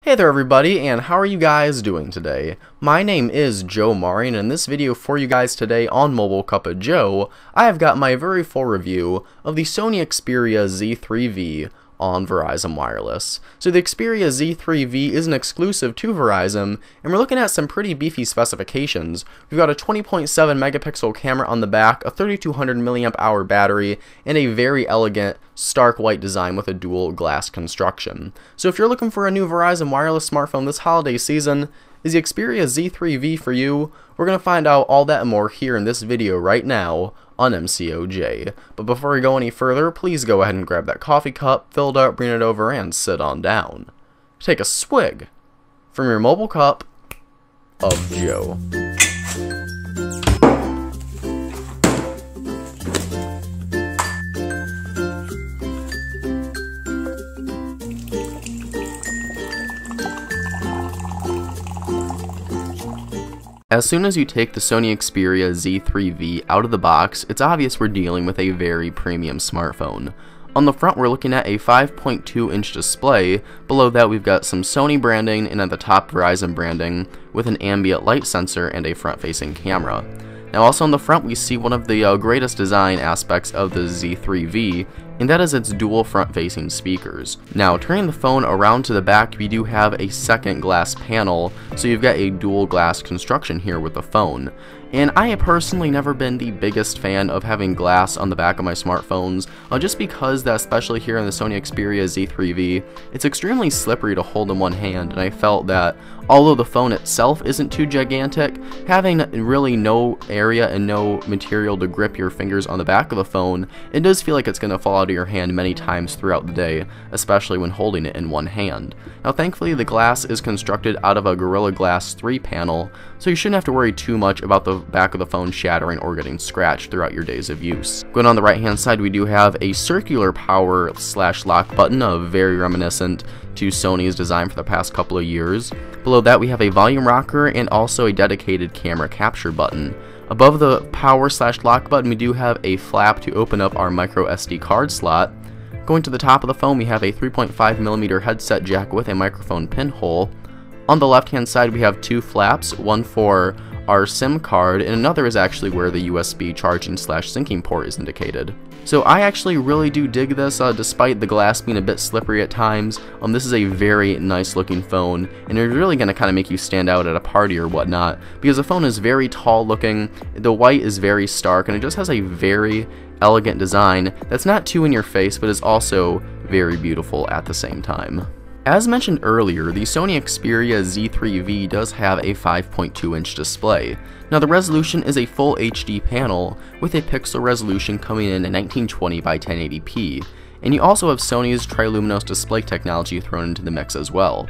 Hey there everybody, and how are you guys doing today? My name is Joe Mari, and in this video for you guys today on Mobile Cup of Joe, I have got my very full review of the Sony Xperia Z3v on Verizon Wireless. So the Xperia Z3v is an exclusive to Verizon, and we're looking at some pretty beefy specifications. We've got a 20.7 megapixel camera on the back, a 3200 milliamp hour battery, and a very elegant stark white design with a dual glass construction. So if you're looking for a new Verizon Wireless smartphone this holiday season, is the Xperia Z3v for you? We're going to find out all that and more here in this video right now on MCOJ. But before we go any further, please go ahead and grab that coffee cup, fill it up, bring it over, and sit on down. Take a swig from your mobile cup of Joe. As soon as you take the Sony Xperia Z3v out of the box, it's obvious we're dealing with a very premium smartphone. On the front, we're looking at a 5.2-inch display. Below that, we've got some Sony branding, and at the top, Verizon branding with an ambient light sensor and a front-facing camera. Now, also on the front, we see one of the greatest design aspects of the Z3v, and that is its dual front-facing speakers. Now, turning the phone around to the back, we do have a second glass panel, so you've got a dual glass construction here with the phone. And I have personally never been the biggest fan of having glass on the back of my smartphones, just because that, especially here in the Sony Xperia Z3v, it's extremely slippery to hold in one hand, and I felt that although the phone itself isn't too gigantic, having really no area and no material to grip your fingers on the back of the phone, it does feel like it's going to fall out of your hand many times throughout the day, especially when holding it in one hand. Now, thankfully, the glass is constructed out of a Gorilla Glass 3 panel, so you shouldn't have to worry too much about the back of the phone shattering or getting scratched throughout your days of use. Going on the right hand side, we do have a circular power / lock button, very reminiscent to Sony's design for the past couple of years. Below that, we have a volume rocker and also a dedicated camera capture button. Above the power / lock button, we do have a flap to open up our micro SD card slot. Going to the top of the phone, we have a 3.5mm headset jack with a microphone pinhole. On the left hand side, we have two flaps, one for our SIM card, and another is actually where the USB charging / syncing port is indicated. So I actually really do dig this, despite the glass being a bit slippery at times. This is a very nice looking phone, and it's really going to kind of make you stand out at a party or whatnot, because the phone is very tall looking, the white is very stark, and it just has a very elegant design that's not too in your face, but is also very beautiful at the same time. As mentioned earlier, the Sony Xperia Z3v does have a 5.2-inch display. Now, the resolution is a full HD panel with a pixel resolution coming in at 1920 by 1080p, and you also have Sony's triluminous display technology thrown into the mix as well.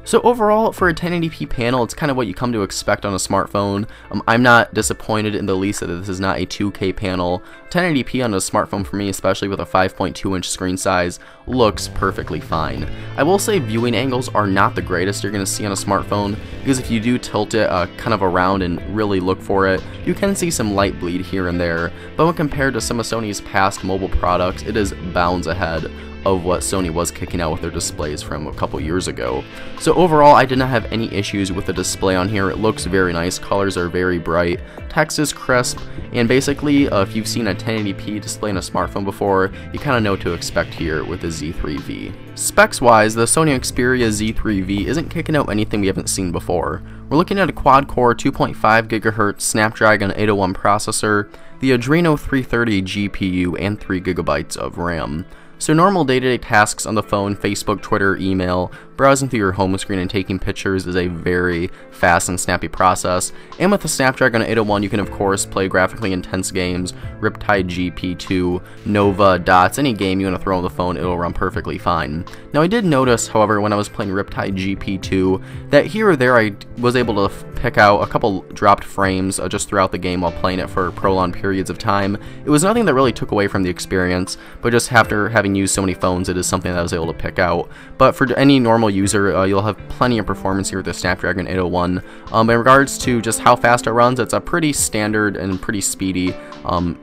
So overall, for a 1080p panel, it's kind of what you come to expect on a smartphone. I'm not disappointed in the least that this is not a 2K panel. 1080p on a smartphone for me, especially with a 5.2-inch screen size, looks perfectly fine. I will say viewing angles are not the greatest you're going to see on a smartphone, because if you do tilt it kind of around and really look for it, you can see some light bleed here and there, but when compared to some of Sony's past mobile products, it is bounds ahead of what Sony was kicking out with their displays from a couple years ago. So overall, I did not have any issues with the display on here. It looks very nice, colors are very bright, text is crisp, and basically if you've seen a 1080p display in a smartphone before, you kind of know what to expect here with the Z3v. Specs wise, the Sony Xperia Z3v isn't kicking out anything we haven't seen before. We're looking at a quad-core 2.5 GHz Snapdragon 801 processor, the Adreno 330 GPU, and 3 GB of RAM. So normal day-to-day tasks on the phone, Facebook, Twitter, email, browsing through your home screen and taking pictures is a very fast and snappy process. And with the Snapdragon 801, you can of course play graphically intense games, Riptide GP2, Nova, Dots, any game you want to throw on the phone, it'll run perfectly fine. Now I did notice, however, when I was playing Riptide GP2, that here or there I was able to pick out a couple dropped frames just throughout the game while playing it for prolonged periods of time. It was nothing that really took away from the experience, but just after having used so many phones, it is something that I was able to pick out. But for any normal normal user, you'll have plenty of performance here with the Snapdragon 801. In regards to just how fast it runs, it's a pretty standard and pretty speedy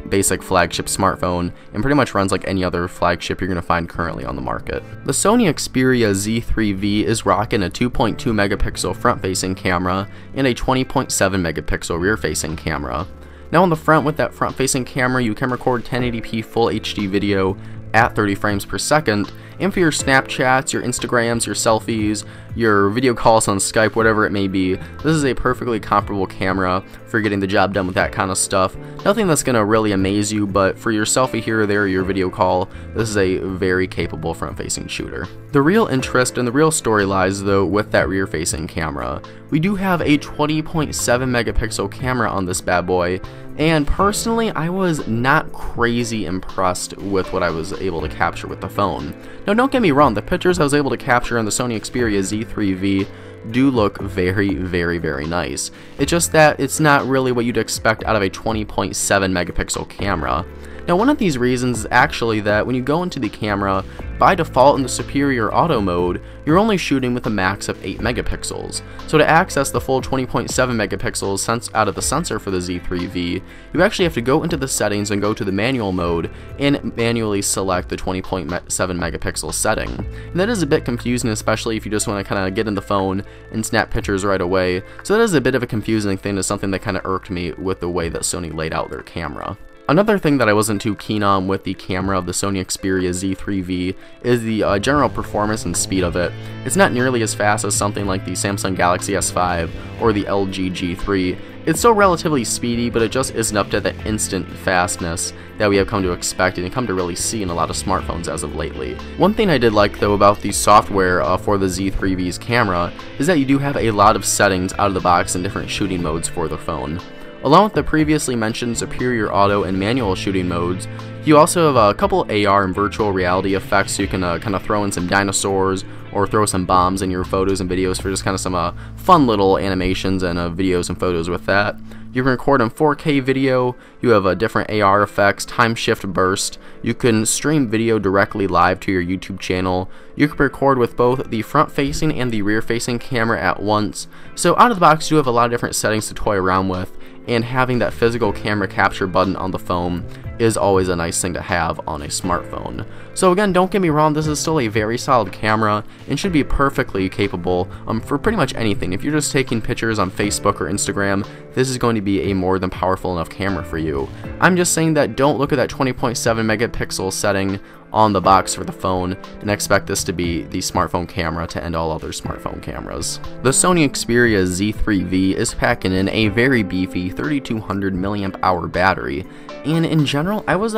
basic flagship smartphone, and pretty much runs like any other flagship you're going to find currently on the market. The Sony Xperia Z3v is rocking a 2.2 megapixel front-facing camera and a 20.7 megapixel rear-facing camera. Now on the front, with that front-facing camera, you can record 1080p full HD video at 30 frames per second, and for your Snapchats, your Instagrams, your selfies, your video calls on Skype, whatever it may be, this is a perfectly comparable camera for getting the job done with that kind of stuff. Nothing that's going to really amaze you, but for your selfie here or there, or your video call, this is a very capable front-facing shooter. The real interest and the real story lies, though, with that rear-facing camera. We do have a 20.7 megapixel camera on this bad boy, and personally, I was not crazy impressed with what I was able to capture with the phone. Now, don't get me wrong, the pictures I was able to capture on the Sony Xperia Z3v do look very, very, very nice. It's just that it's not really what you'd expect out of a 20.7 megapixel camera. Now, one of these reasons is actually that when you go into the camera, by default in the superior auto mode, you're only shooting with a max of 8 megapixels. So to access the full 20.7 megapixels out of the sensor for the Z3v, you actually have to go into the settings and go to the manual mode and manually select the 20.7 megapixel setting. And that is a bit confusing, especially if you just want to kind of get in the phone and snap pictures right away. So that is a bit of a confusing thing, to something that kind of irked me with the way that Sony laid out their camera. Another thing that I wasn't too keen on with the camera of the Sony Xperia Z3v is the general performance and speed of it. It's not nearly as fast as something like the Samsung Galaxy S5 or the LG G3. It's still relatively speedy, but it just isn't up to the instant fastness that we have come to expect and come to really see in a lot of smartphones as of lately. One thing I did like, though, about the software for the Z3v's camera is that you do have a lot of settings out of the box in different shooting modes for the phone. Along with the previously mentioned superior auto and manual shooting modes, you also have a couple AR and virtual reality effects, so you can kind of throw in some dinosaurs or throw some bombs in your photos and videos for just kind of some fun little animations and videos and photos with that. You can record in 4K video, you have different AR effects, time shift burst, you can stream video directly live to your YouTube channel, you can record with both the front facing and the rear facing camera at once. So out of the box you have a lot of different settings to toy around with, and having that physical camera capture button on the phone is always a nice thing to have on a smartphone. So again, don't get me wrong, this is still a very solid camera and should be perfectly capable for pretty much anything. If you're just taking pictures on Facebook or Instagram, this is going to be a more than powerful enough camera for you. I'm just saying that don't look at that 20.7 megapixel setting on the box for the phone and expect this to be the smartphone camera to end all other smartphone cameras. The Sony Xperia Z3v is packing in a very beefy 3200 mAh battery, and in general I was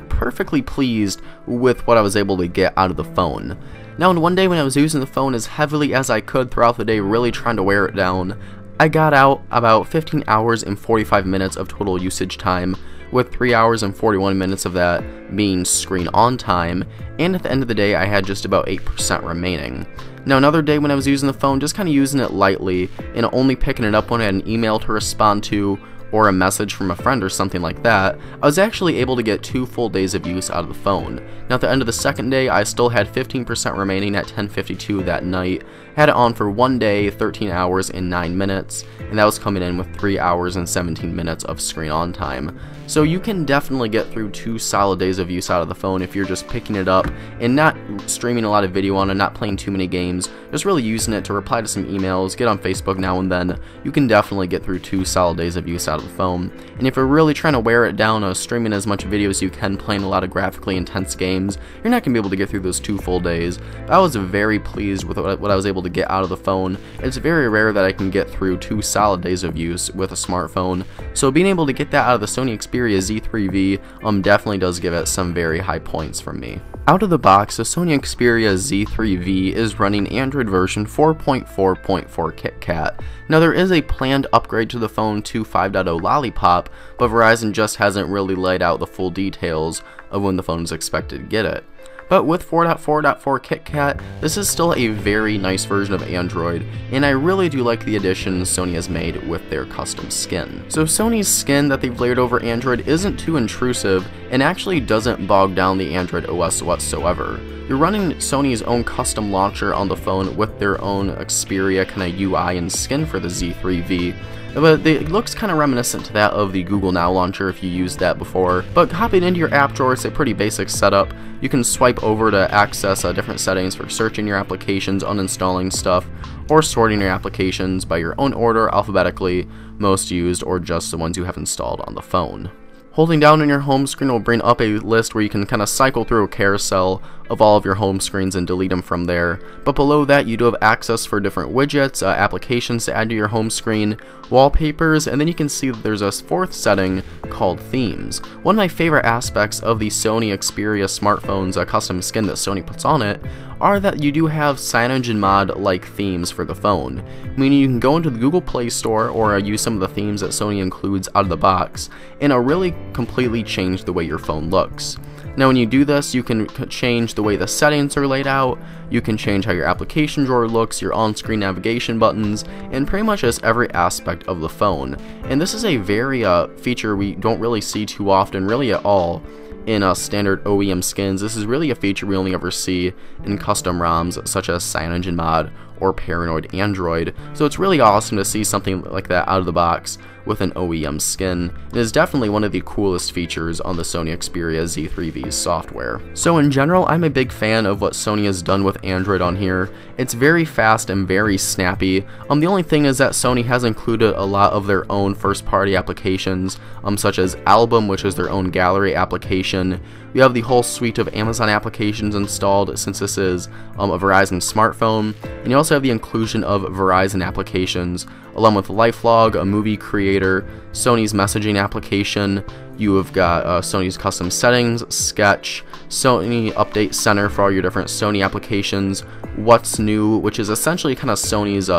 perfectly pleased with what I was able to get out of the phone. Now, in one day when I was using the phone as heavily as I could throughout the day, really trying to wear it down, I got out about 15 hours and 45 minutes of total usage time, with 3 hours and 41 minutes of that being screen on time, and at the end of the day I had just about 8% remaining. Now, another day when I was using the phone, just kind of using it lightly and only picking it up when I had an email to respond to or a message from a friend or something like that, I was actually able to get 2 full days of use out of the phone. Now, at the end of the second day, I still had 15% remaining at 10:52 that night. Had it on for 1 day, 13 hours and 9 minutes, and that was coming in with 3 hours and 17 minutes of screen on time. So you can definitely get through 2 solid days of use out of the phone if you're just picking it up and not streaming a lot of video on it, not playing too many games, just really using it to reply to some emails, get on Facebook now and then. You can definitely get through 2 solid days of use out of the phone. And if you're really trying to wear it down, streaming as much video as you can, playing a lot of graphically intense games, you're not going to be able to get through those 2 full days. But I was very pleased with what I was able to get out of the phone. It's very rare that I can get through 2 solid days of use with a smartphone, so being able to get that out of the Sony Xperia Z3v definitely does give it some very high points from me. Out of the box, the Sony Xperia Z3v is running Android version 4.4.4 KitKat. Now, there is a planned upgrade to the phone to 5.0 Lollipop, but Verizon just hasn't really laid out the full details of when the phone is expected to get it. But with 4.4.4 KitKat, this is still a very nice version of Android, and I really do like the additions Sony has made with their custom skin. So Sony's skin that they've layered over Android isn't too intrusive, and actually doesn't bog down the Android OS whatsoever. you're running Sony's own custom launcher on the phone with their own Xperia kind of UI and skin for the Z3v. But it looks kind of reminiscent to that of the Google Now launcher if you used that before. But hopping into your app drawer, it's a pretty basic setup. You can swipe over to access different settings for searching your applications, uninstalling stuff, or sorting your applications by your own order alphabetically, most used, or just the ones you have installed on the phone. Holding down on your home screen will bring up a list where you can kind of cycle through a carousel of all of your home screens and delete them from there. But below that, you do have access for different widgets, applications to add to your home screen, wallpapers, and then you can see that there's a fourth setting called themes. One of my favorite aspects of the Sony Xperia smartphone's custom skin that Sony puts on it are that you do have CyanogenMod-like themes for the phone, meaning you can go into the Google Play Store or use some of the themes that Sony includes out of the box, and it'll really completely change the way your phone looks. Now when you do this, you can change the way the settings are laid out, you can change how your application drawer looks, your on-screen navigation buttons, and pretty much just every aspect of the phone. And this is a very feature we don't really see too often, really at all, in standard OEM skins. This is really a feature we only ever see in custom ROMs such as CyanogenMod or Paranoid Android, so it's really awesome to see something like that out of the box with an OEM skin. It is definitely one of the coolest features on the Sony Xperia Z3v software. So in general, I'm a big fan of what Sony has done with Android on here. It's very fast and very snappy. The only thing is that Sony has included a lot of their own first-party applications, such as Album, which is their own gallery application. We have the whole suite of Amazon applications installed since this is a Verizon smartphone, and you also have the inclusion of Verizon applications along with LifeLog, a movie creator, Sony's messaging application. You have got Sony's custom settings, Sketch, Sony Update Center for all your different Sony applications, What's New, which is essentially kind of Sony's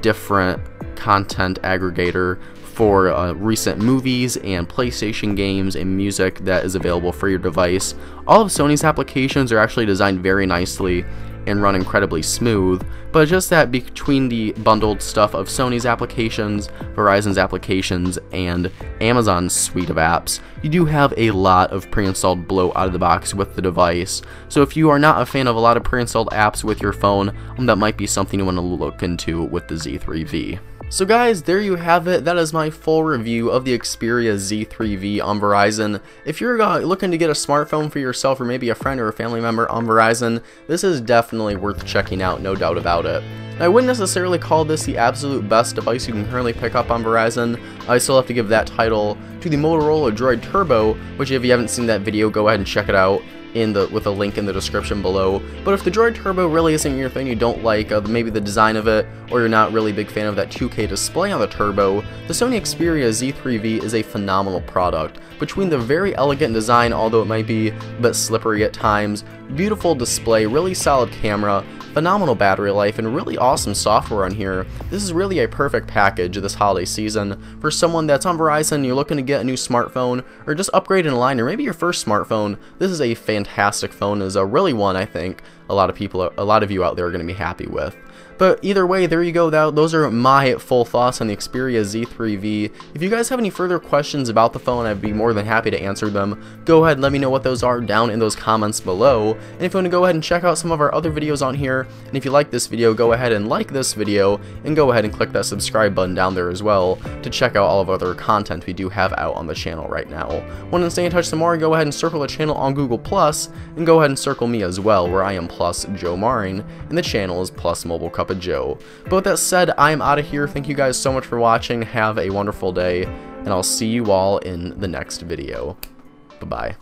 different content aggregator for recent movies and PlayStation games and music that is available for your device. All of Sony's applications are actually designed very nicely and run incredibly smooth, but just that between the bundled stuff of Sony's applications, Verizon's applications, and Amazon's suite of apps, you do have a lot of pre-installed bloat out of the box with the device. So if you are not a fan of a lot of pre-installed apps with your phone, that might be something you want to look into with the Z3v. So guys, there you have it. That is my full review of the Xperia Z3v on Verizon. If you're looking to get a smartphone for yourself or maybe a friend or a family member on Verizon, this is definitely worth checking out, no doubt about it. I wouldn't necessarily call this the absolute best device you can currently pick up on Verizon. I still have to give that title to the Motorola Droid Turbo, which if you haven't seen that video, go ahead and check it out with a link in the description below. But if the Droid Turbo really isn't your thing, you don't like maybe the design of it, or you're not really a big fan of that 2K display on the Turbo, the Sony Xperia Z3v is a phenomenal product. Between the very elegant design, although it might be a bit slippery at times, beautiful display, really solid camera, phenomenal battery life, and really awesome software on here, this is really a perfect package this holiday season for someone that's on Verizon, you're looking to get a new smartphone, or just upgrade in line, or maybe your first smartphone. This is a fantastic phone. Is a really one I think a lot of you out there are going to be happy with. But either way, there you go. Those are my full thoughts on the Xperia Z3v. If you guys have any further questions about the phone, I'd be more than happy to answer them. Go ahead and let me know what those are down in those comments below. And if you want to go ahead and check out some of our other videos on here, and if you like this video, go ahead and like this video, and go ahead and click that subscribe button down there as well to check out all of our other content we do have out on the channel right now. Want to stay in touch some more? Go ahead and circle the channel on Google+, and go ahead and circle me as well, where I am Plus Joe Marin, and the channel is Plus Mobile Cup of Joe. But with that said, I am out of here. Thank you guys so much for watching. Have a wonderful day, and I'll see you all in the next video. Bye-bye.